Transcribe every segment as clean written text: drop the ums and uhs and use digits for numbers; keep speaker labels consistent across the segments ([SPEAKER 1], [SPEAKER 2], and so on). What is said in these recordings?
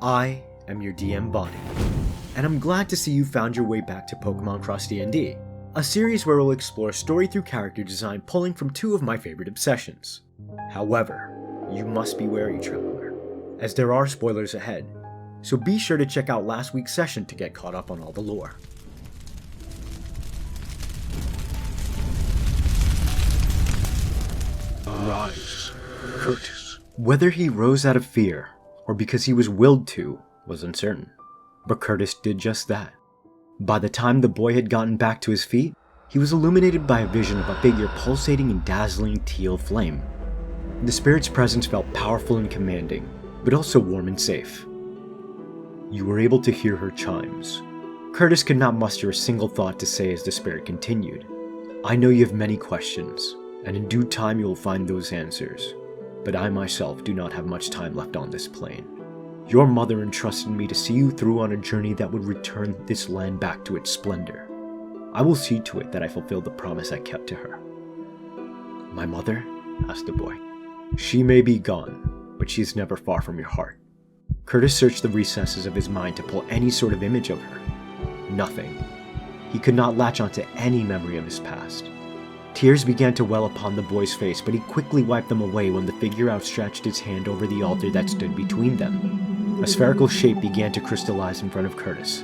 [SPEAKER 1] I am your DM Bonny, and I'm glad to see you found your way back to Pokemon Cross DnD, a series where we'll explore story through character design pulling from two of my favorite obsessions. However, you must be wary, traveler, as there are spoilers ahead, so be sure to check out last week's session to get caught up on all the lore.
[SPEAKER 2] Arise, Curtis.
[SPEAKER 1] Whether he rose out of fear, or because he was willed to, was uncertain. But Curtis did just that. By the time the boy had gotten back to his feet, he was illuminated by a vision of a figure pulsating in dazzling teal flame. The spirit's presence felt powerful and commanding, but also warm and safe. You were able to hear her chimes. Curtis could not muster a single thought to say as the spirit continued. I know you have many questions, and in due time you will find those answers, but I myself do not have much time left on this plane. Your mother entrusted me to see you through on a journey that would return this land back to its splendor. I will see to it that I fulfill the promise I kept to her. My mother? Asked the boy. She may be gone, but she is never far from your heart. Curtis searched the recesses of his mind to pull any sort of image of her. Nothing. He could not latch onto any memory of his past. Tears began to well upon the boy's face, but he quickly wiped them away when the figure outstretched its hand over the altar that stood between them. A spherical shape began to crystallize in front of Curtis,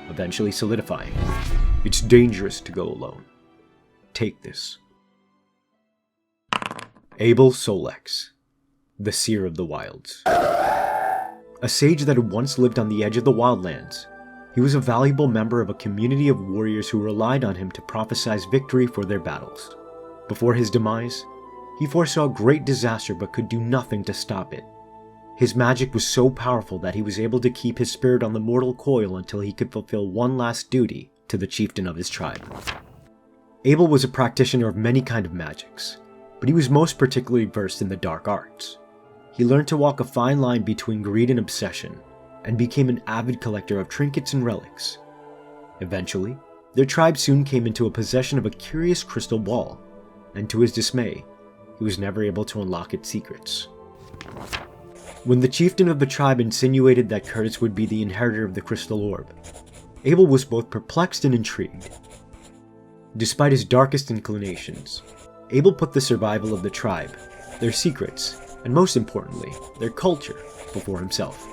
[SPEAKER 1] eventually solidifying. It's dangerous to go alone. Take this. Abel Solex, the Seer of the Wilds. A sage that had once lived on the edge of the wildlands, he was a valuable member of a community of warriors who relied on him to prophesize victory for their battles. Before his demise, he foresaw great disaster but could do nothing to stop it. His magic was so powerful that he was able to keep his spirit on the mortal coil until he could fulfill one last duty to the chieftain of his tribe. Abel was a practitioner of many kinds of magics, but he was most particularly versed in the dark arts. He learned to walk a fine line between greed and obsession, and became an avid collector of trinkets and relics. Eventually, their tribe soon came into a possession of a curious crystal ball, and to his dismay, he was never able to unlock its secrets. When the chieftain of the tribe insinuated that Curtis would be the inheritor of the crystal orb, Abel was both perplexed and intrigued. Despite his darkest inclinations, Abel put the survival of the tribe, their secrets, and most importantly, their culture, before himself.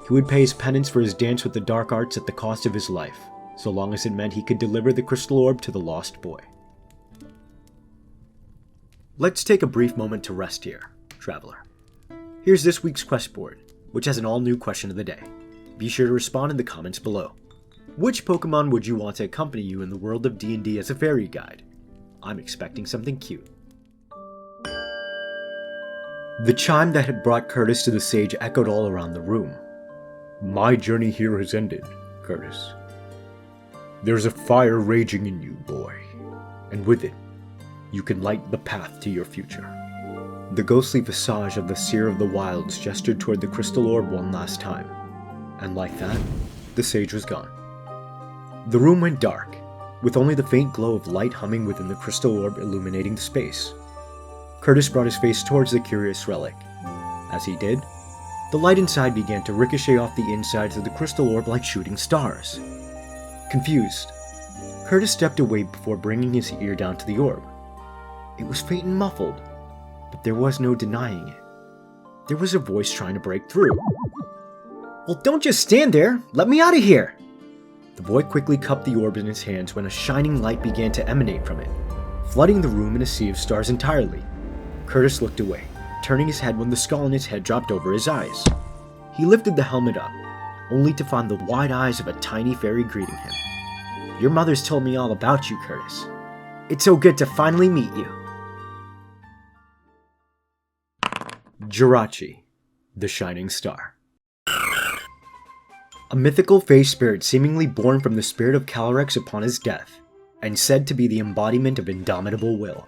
[SPEAKER 1] He would pay his penance for his dance with the dark arts at the cost of his life, so long as it meant he could deliver the crystal orb to the lost boy. Let's take a brief moment to rest here, traveler. Here's this week's quest board, which has an all-new question of the day. Be sure to respond in the comments below. Which Pokemon would you want to accompany you in the world of D&D as a fairy guide? I'm expecting something cute. The chime that had brought Curtis to the sage echoed all around the room. My journey here has ended, Curtis. There's a fire raging in you, boy, and with it, you can light the path to your future. The ghostly visage of the Seer of the Wilds gestured toward the crystal orb one last time, and like that, the sage was gone. The room went dark, with only the faint glow of light humming within the crystal orb illuminating the space. Curtis brought his face towards the curious relic. As he did, the light inside began to ricochet off the insides of the crystal orb like shooting stars. Confused, Curtis stepped away before bringing his ear down to the orb. It was faint and muffled, but there was no denying it. There was a voice trying to break through. Well, don't just stand there! Let me out of here! The boy quickly cupped the orb in his hands when a shining light began to emanate from it, flooding the room in a sea of stars entirely. Curtis looked away, turning his head when the skull on his head dropped over his eyes. He lifted the helmet up, only to find the wide eyes of a tiny fairy greeting him. Your mother's told me all about you, Curtis. It's so good to finally meet you. Jirachi, the Shining Star. A mythical face spirit seemingly born from the spirit of Calyrex upon his death, and said to be the embodiment of indomitable will.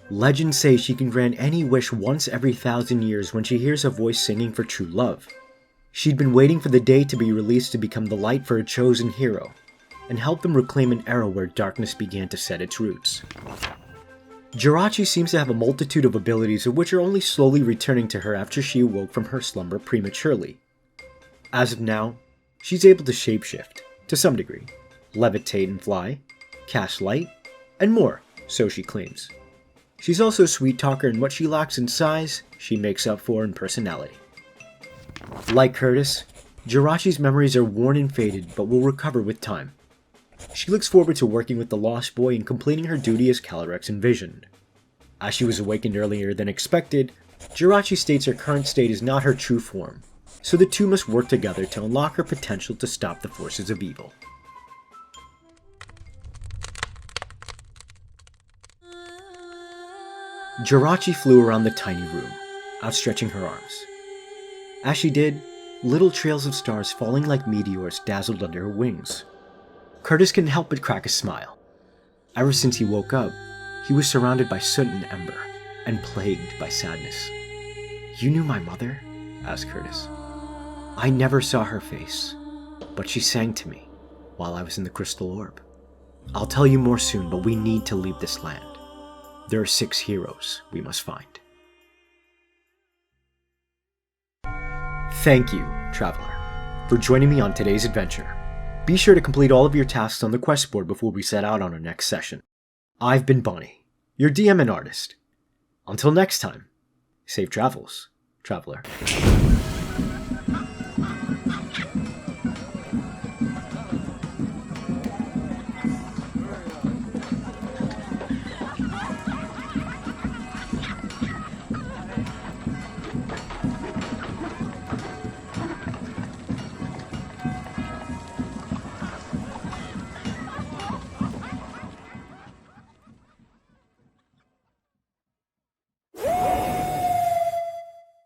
[SPEAKER 1] Legends say she can grant any wish once every 1,000 years when she hears a voice singing for true love. She'd been waiting for the day to be released to become the light for a chosen hero, and help them reclaim an era where darkness began to set its roots. Jirachi seems to have a multitude of abilities of which are only slowly returning to her after she awoke from her slumber prematurely. As of now, she's able to shapeshift, to some degree, levitate and fly, cast light, and more, so she claims. She's also a sweet talker, and what she lacks in size, she makes up for in personality. Like Curtis, Jirachi's memories are worn and faded, but will recover with time. She looks forward to working with the Lost Boy and completing her duty as Calyrex envisioned. As she was awakened earlier than expected, Jirachi states her current state is not her true form, so the two must work together to unlock her potential to stop the forces of evil. Jirachi flew around the tiny room, outstretching her arms. As she did, little trails of stars falling like meteors dazzled under her wings. Curtis couldn't help but crack a smile. Ever since he woke up, he was surrounded by soot and ember, and plagued by sadness. "You knew my mother?" asked Curtis. "I never saw her face, but she sang to me while I was in the crystal orb. I'll tell you more soon, but we need to leave this land. There are 6 heroes we must find." Thank you, Traveler, for joining me on today's adventure. Be sure to complete all of your tasks on the quest board before we set out on our next session. I've been Bonny, your DM and artist. Until next time, safe travels, Traveler.